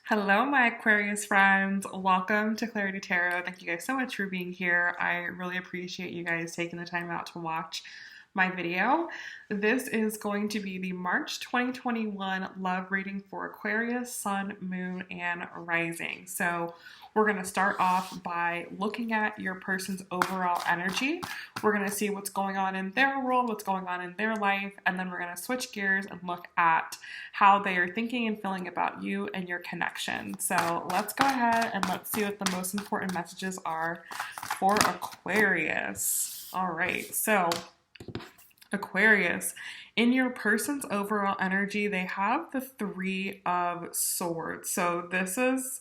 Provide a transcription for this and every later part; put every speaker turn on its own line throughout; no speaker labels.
Hello, my Aquarius friends. Welcome to Clarity Tarot. Thank you guys so much for being here. I really appreciate you guys taking the time out to watch my video. This is going to be the March 2021 love reading for Aquarius, Sun, Moon, and Rising. So we're going to start off by looking at your person's overall energy. We're going to see what's going on in their world, what's going on in their life, and then we're going to switch gears and look at how they are thinking and feeling about you and your connection. So let's go ahead and let's see what the most important messages are for Aquarius. All right, so Aquarius, in your person's overall energy, they have the Three of Swords. So this is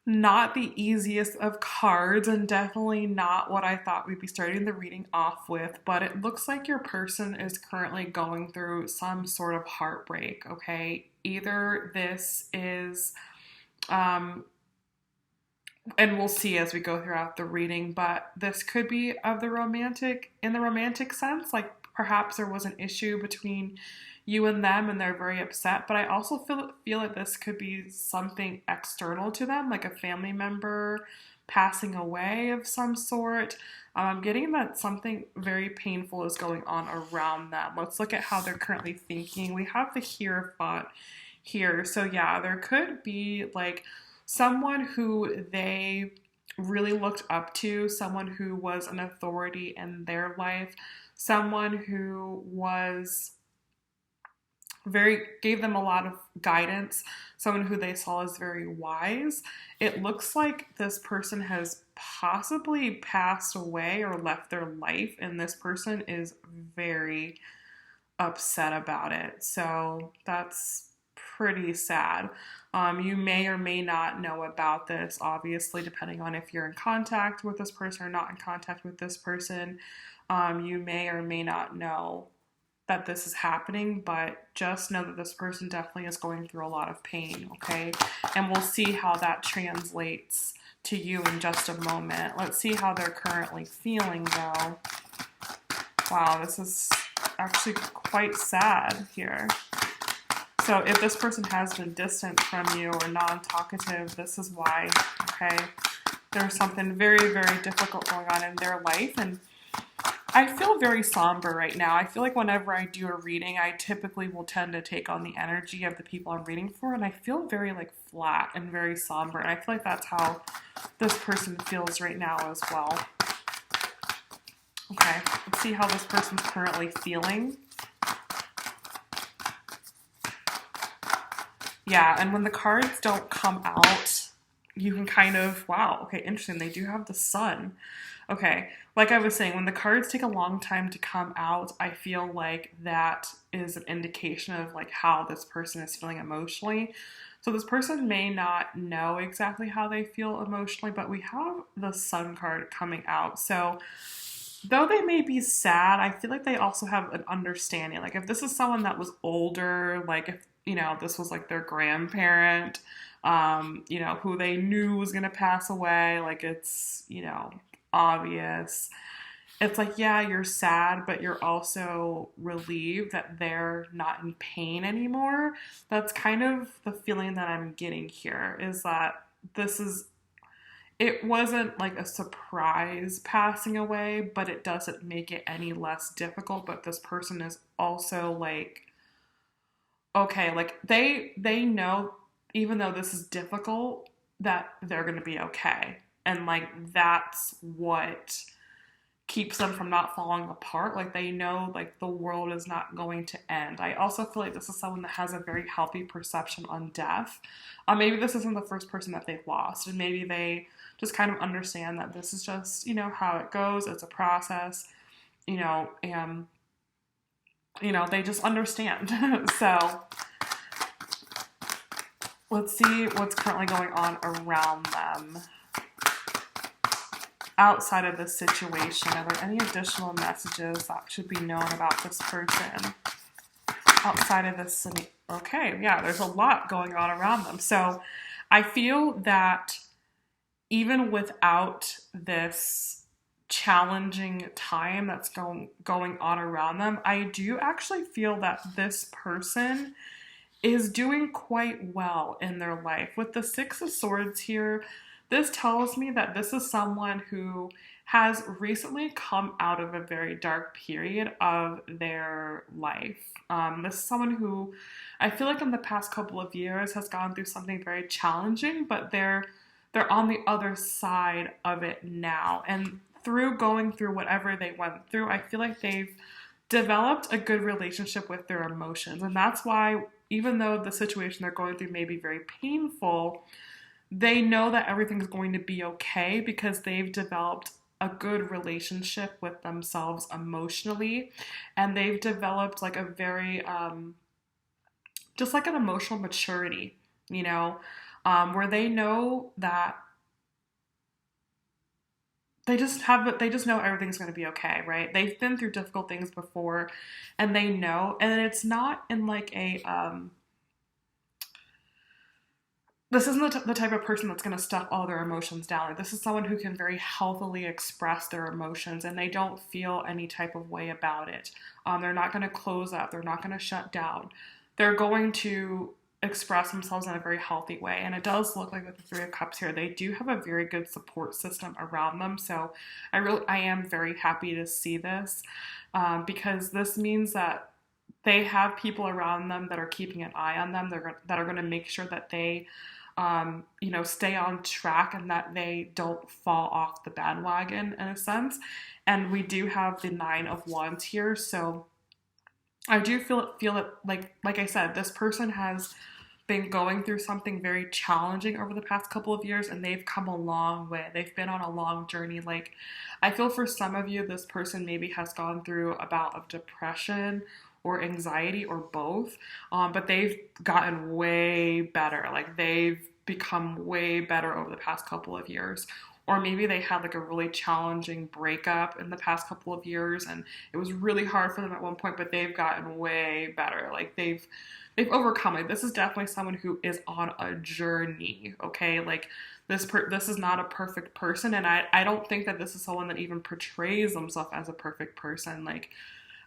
not the easiest of cards and definitely not what I thought we'd be starting the reading off with, but it looks like your person is currently going through some sort of heartbreak, okay? Either this is, and we'll see as we go throughout the reading, but this could be of the romantic, in the romantic sense, like perhaps there was an issue between you and them and they're very upset, but I also feel like this could be something external to them, like a family member passing away of some sort. I'm getting that something very painful is going on around them. Let's look at how they're currently thinking. We have the Hierophant here. So yeah, there could be like someone who they really looked up to, someone who was an authority in their life, someone who was gave them a lot of guidance, someone who they saw as very wise. It looks like this person has possibly passed away or left their life, and this person is very upset about it. So that's pretty sad. You may or may not know about this, obviously, depending on if you're in contact with this person or not in contact with this person. You may or may not know that this is happening, but just know that this person definitely is going through a lot of pain, okay? And we'll see how that translates to you in just a moment. Let's see how they're currently feeling, though. Wow, this is actually quite sad here. So if this person has been distant from you or non-talkative, this is why, okay? There's something very, very difficult going on in their life, and I feel very somber right now. I feel like whenever I do a reading, I typically will tend to take on the energy of the people I'm reading for, and I feel very like flat and very somber, and I feel like that's how this person feels right now as well. Okay, let's see how this person's currently feeling. Yeah, and when the cards don't come out, you can kind of, wow, okay, interesting. They do have the Sun. Okay, like I was saying, when the cards take a long time to come out, I feel like that is an indication of like how this person is feeling emotionally. So this person may not know exactly how they feel emotionally, but we have the Sun card coming out. So though they may be sad, I feel like they also have an understanding. Like if this is someone that was older, like if, you know, this was like their grandparent, you know, who they knew was going to pass away, like it's, you know, obvious. It's like, yeah, you're sad, but you're also relieved that they're not in pain anymore. That's kind of the feeling that I'm getting here, is that it wasn't like a surprise passing away, but it doesn't make it any less difficult. But this person is also like, okay, like they know, even though this is difficult, that they're going to be okay. And like that's what keeps them from not falling apart. Like they know like the world is not going to end. I also feel like this is someone that has a very healthy perception on death. Maybe this isn't the first person that they've lost, and maybe they just kind of understand that this is just, you know, how it goes. It's a process, you know, and you know, they just understand. So let's see what's currently going on around them. Outside of this situation, are there any additional messages that should be known about this person? Outside of this, okay, yeah, there's a lot going on around them. So I feel that even without this challenging time that's going on around them, I do actually feel that this person is doing quite well in their life. With the Six of Swords here, this tells me that this is someone who has recently come out of a very dark period of their life. This is someone who I feel like in the past couple of years has gone through something very challenging, but they're on the other side of it now. And through going through whatever they went through, I feel like they've developed a good relationship with their emotions. And that's why, even though the situation they're going through may be very painful, they know that everything's going to be okay because they've developed a good relationship with themselves emotionally. And they've developed like a very, just like an emotional maturity, you know, where they know that they just know everything's going to be okay, right? They've been through difficult things before and they know, and it's not in like a this isn't the type of person that's going to stuff all their emotions down. Like, this is someone who can very healthily express their emotions and they don't feel any type of way about it. They're not going to close up. They're not going to shut down. They're going to express themselves in a very healthy way. And it does look like with the Three of Cups here, they do have a very good support system around them. So I am very happy to see this, because this means that they have people around them that are keeping an eye on them. That are going to make sure that they, stay on track and that they don't fall off the bandwagon in a sense. And we do have the Nine of Wands here. So I do feel it like I said, this person has been going through something very challenging over the past couple of years and they've come a long way. They've been on a long journey. Like, I feel for some of you, this person maybe has gone through a bout of depression or anxiety or both, but they've gotten way better. Like, they've become way better over the past couple of years. Or maybe they had like a really challenging breakup in the past couple of years and it was really hard for them at one point, but they've gotten way better. Like, they've overcome it. This is definitely someone who is on a journey, okay? Like, this is not a perfect person, and I don't think that this is someone that even portrays themselves as a perfect person. Like,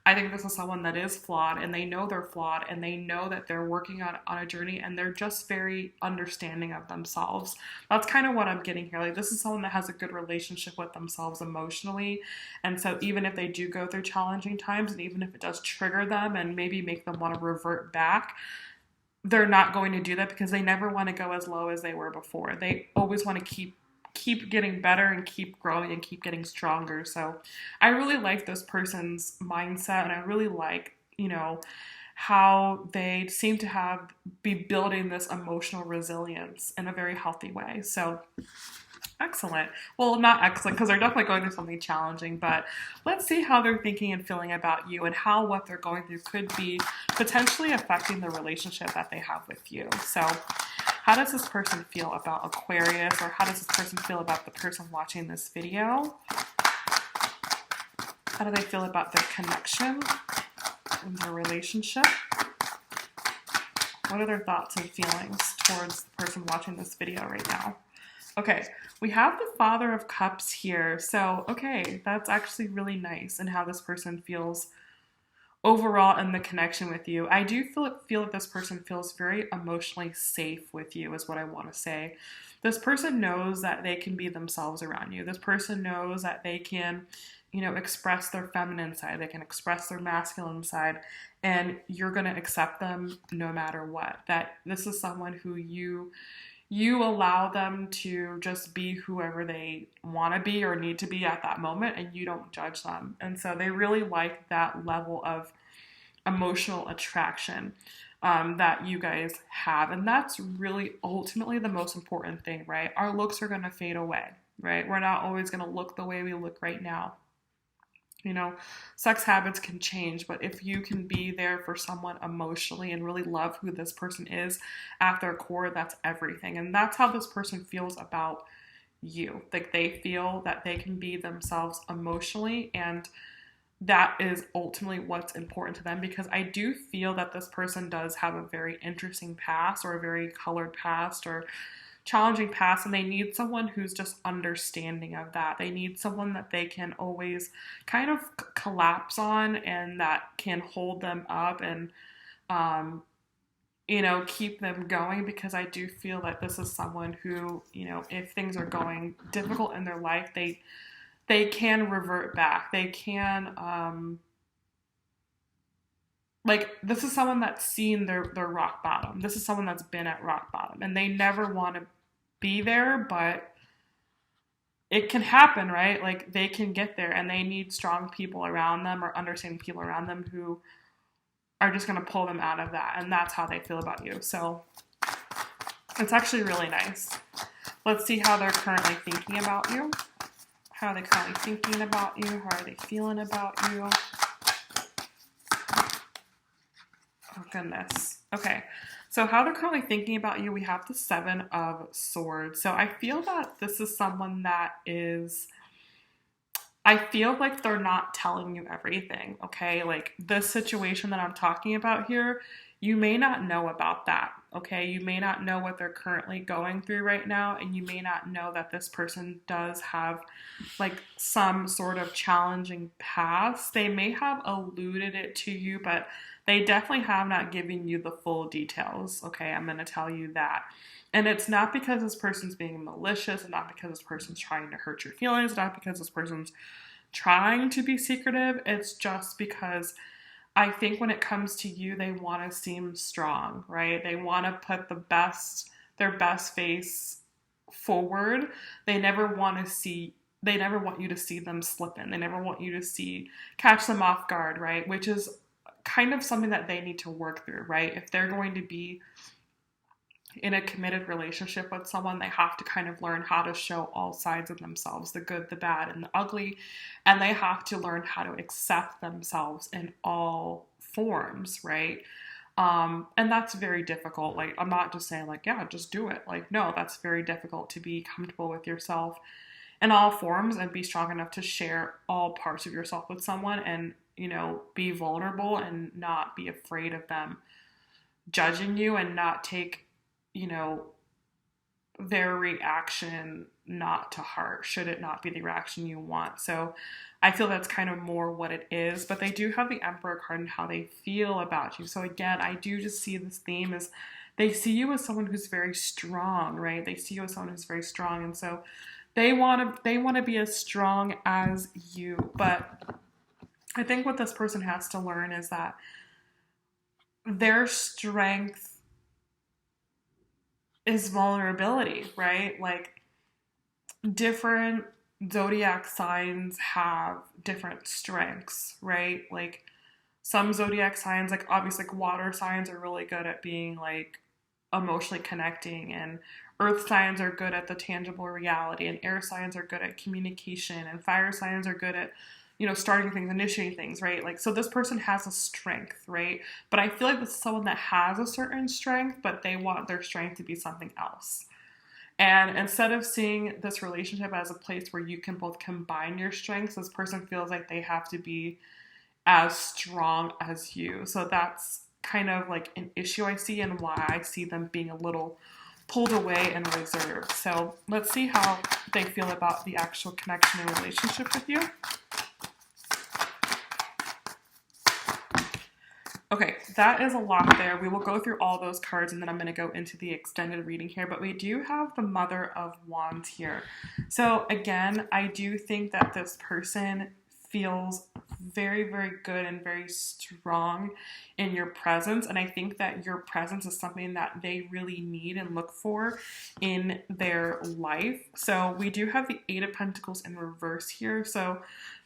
I think this is someone that is flawed and they know they're flawed and they know that they're working on a journey and they're just very understanding of themselves. That's kind of what I'm getting here. Like, this is someone that has a good relationship with themselves emotionally. And so even if they do go through challenging times and even if it does trigger them and maybe make them want to revert back, they're not going to do that because they never want to go as low as they were before. They always want to keep getting better and keep growing and keep getting stronger. So I really like this person's mindset and I really like, how they seem to be building this emotional resilience in a very healthy way. So excellent. Well, not excellent because they're definitely going through something challenging, but let's see how they're thinking and feeling about you and how what they're going through could be potentially affecting the relationship that they have with you. So how does this person feel about Aquarius, or how does this person feel about the person watching this video? How do they feel about their connection and their relationship? What are their thoughts and feelings towards the person watching this video right now? Okay, we have the Father of Cups here. So, okay, that's actually really nice and how this person feels overall in the connection with you. I do feel that this person feels very emotionally safe with you is what I want to say. This person knows that they can be themselves around you. This person knows that they can, express their feminine side. They can express their masculine side and you're going to accept them no matter what. That this is someone who you allow them to just be whoever they want to be or need to be at that moment, and you don't judge them. And so they really like that level of emotional attraction that you guys have. And that's really ultimately the most important thing, right? Our looks are going to fade away, right? We're not always going to look the way we look right now. Sex habits can change, but if you can be there for someone emotionally and really love who this person is at their core, that's everything. And that's how this person feels about you. Like, they feel that they can be themselves emotionally, and that is ultimately what's important to them, because I do feel that this person does have a very interesting past or a very colored past or challenging past, and they need someone who's just understanding of that. They need someone that they can always kind of collapse on and that can hold them up and keep them going, because I do feel that this is someone who, if things are going difficult in their life, they can revert back. They can, like, this is someone that's seen their rock bottom. This is someone that's been at rock bottom, and they never want to be there, but it can happen, right? Like, they can get there, and they need strong people around them, or understanding people around them, who are just going to pull them out of that. And that's how they feel about you. So it's actually really nice. Let's see how they're currently thinking about you. How are they currently thinking about you? How are they feeling about you? Oh, goodness. Okay. So how they're currently thinking about you, we have the 7 of Swords. So I feel that this is someone that is, I feel like they're not telling you everything, okay? Like, this situation that I'm talking about here, you may not know about that, okay? You may not know what they're currently going through right now, and you may not know that this person does have, like, some sort of challenging past. They may have alluded it to you, but they definitely have not given you the full details, okay? I'm going to tell you that. And it's not because this person's being malicious, and not because this person's trying to hurt your feelings, not because this person's trying to be secretive. It's just because I think when it comes to you, they want to seem strong, right? They want to put their best face forward. They never want you to see them slipping. They never want you to catch them off guard, right? Which is kind of something that they need to work through, right? If they're going to be in a committed relationship with someone, they have to kind of learn how to show all sides of themselves, the good, the bad, and the ugly. And they have to learn how to accept themselves in all forms, right? And that's very difficult. Like, I'm not just saying, like, yeah, just do it. Like, no, that's very difficult to be comfortable with yourself in all forms and be strong enough to share all parts of yourself with someone, and, be vulnerable and not be afraid of them judging you, and not take, their reaction not to heart, should it not be the reaction you want. So I feel that's kind of more what it is. But they do have the Emperor card and how they feel about you. So again, I do just see this theme as they see you as someone who's very strong, right? They see you as someone who's very strong, and so they want to be as strong as you. But I think what this person has to learn is that their strength is vulnerability, right? Like, different zodiac signs have different strengths, right? Like, some zodiac signs, like, obviously, like, water signs are really good at being, like, emotionally connecting, and earth signs are good at the tangible reality, and air signs are good at communication, and fire signs are good at, starting things, initiating things, right? Like, so this person has a strength, right? But I feel like this is someone that has a certain strength, but they want their strength to be something else. And instead of seeing this relationship as a place where you can both combine your strengths, this person feels like they have to be as strong as you. So that's kind of like an issue I see, and why I see them being a little pulled away and reserved. So let's see how they feel about the actual connection and relationship with you. Okay, that is a lot there. We will go through all those cards, and then I'm going to go into the extended reading here. But we do have the Mother of Wands here. So again, I do think that this person feels very, very good and very strong in your presence. And I think that your presence is something that they really need and look for in their life. So we do have the 8 of Pentacles in reverse here. So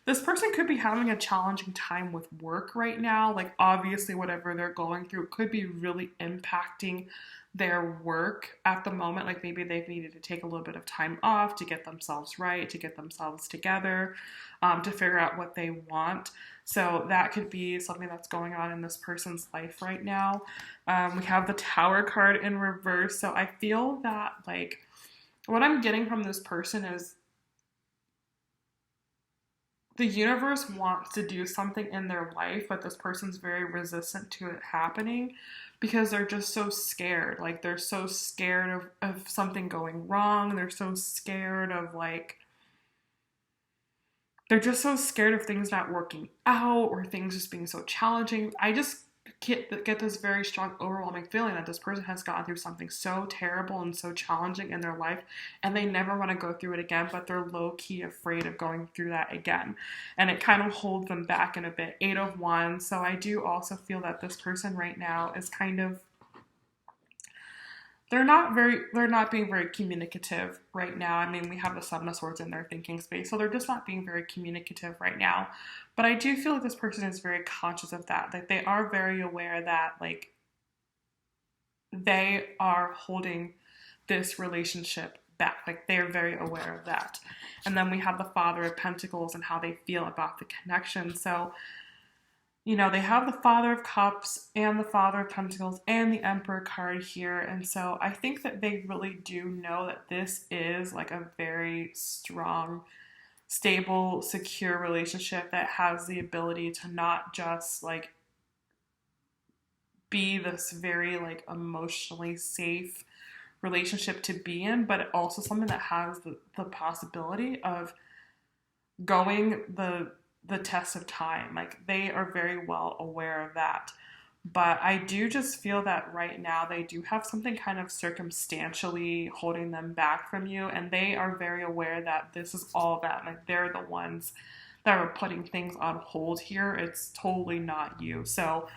this person could be having a challenging time with work right now. Like, obviously, whatever they're going through could be really impacting their work at the moment. Like, maybe they've needed to take a little bit of time off to get themselves right, to get themselves together, to figure out what they want. So that could be something that's going on in this person's life right now. We have the Tower card in reverse. So I feel that, like, what I'm getting from this person is the universe wants to do something in their life, but this person's very resistant to it happening because they're just so scared. Like, they're so scared of something going wrong. They're so scared of, like, they're just so scared of things not working out, or things just being so challenging. I just get this very strong, overwhelming feeling that this person has gone through something so terrible and so challenging in their life, and they never want to go through it again, but they're low-key afraid of going through that again. And it kind of holds them back in a bit. 8 of Wands. So I do also feel that this person right now is kind of, they're not being very communicative right now. I mean, we have the Seven of Swords in their thinking space, so they're just not being very communicative right now. But I do feel like this person is very conscious of that. Like, they are very aware that, like, they are holding this relationship back. Like, they are very aware of that. And then we have the Father of Pentacles and how they feel about the connection. So, you know, they have the Father of Cups and the Father of Pentacles and the Emperor card here. And so I think that they really do know that this is like a very strong, stable, secure relationship that has the ability to not just like be this very like emotionally safe relationship to be in, but also something that has the possibility of going the test of time. Like, they are very well aware of that. But I do just feel that right now they do have something kind of circumstantially holding them back from you, and they are very aware that this is all that. Like, they're the ones that are putting things on hold here. It's totally not you. So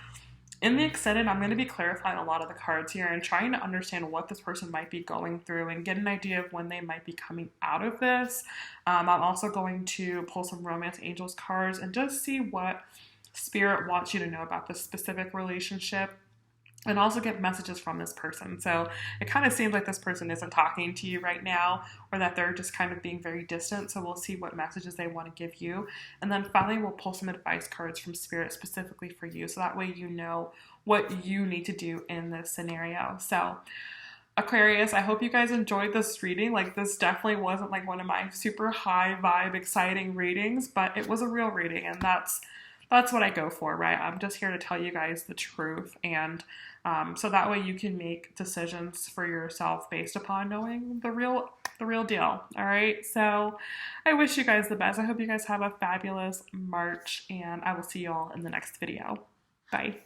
in the extended, I'm going to be clarifying a lot of the cards here and trying to understand what this person might be going through and get an idea of when they might be coming out of this. I'm also going to pull some Romance Angels cards and just see what Spirit wants you to know about this specific relationship, and also get messages from this person. So it kind of seems like this person isn't talking to you right now, or that they're just kind of being very distant. So we'll see what messages they want to give you. And then finally, we'll pull some advice cards from Spirit specifically for you. So that way you know what you need to do in this scenario. So Aquarius, I hope you guys enjoyed this reading. Like, this definitely wasn't like one of my super high vibe, exciting readings, but it was a real reading, and that's what I go for, right? I'm just here to tell you guys the truth, and so that way you can make decisions for yourself based upon knowing the real deal. All right. So I wish you guys the best. I hope you guys have a fabulous March, and I will see you all in the next video. Bye.